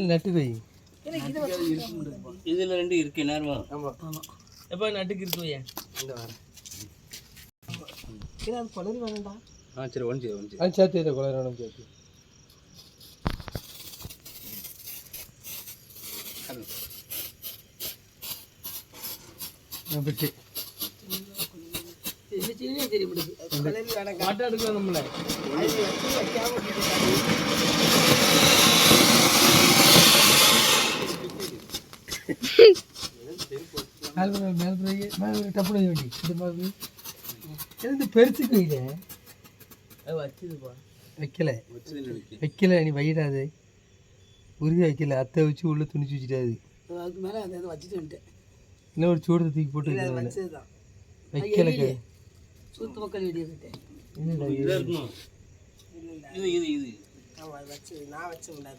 நட்டு போய் இதுல ரெண்டு இருக்கு நேரமா. ஆமா எப்ப நட்டுக்கு இருக்கு வையா இந்த வாரம் அது கொலரி வேணாம்டா. சரி ஒன்று சேர்த்து கொலரி வேணும் சேர்த்து மாட்டை எடுக்க நம்மள டப்புனு வேண்டி பெருசுக்கு வைல வச்சுதுப்பா வைக்கல நீ வைடாது உருவி வைக்கல அத்தை வச்சு உள்ள துணிச்சு வச்சுட்டாது. அதுக்கு மேலே அதை வச்சுட்டு வந்துட்டேன். இன்னும் ஒரு சூடு தூக்கி போட்டு வச்சது தான் வைக்கல சூத்து மக்கள் வீடியோ கிட்டேன். இது ஆமாம் வச்சு நான் வச்ச முடியாது.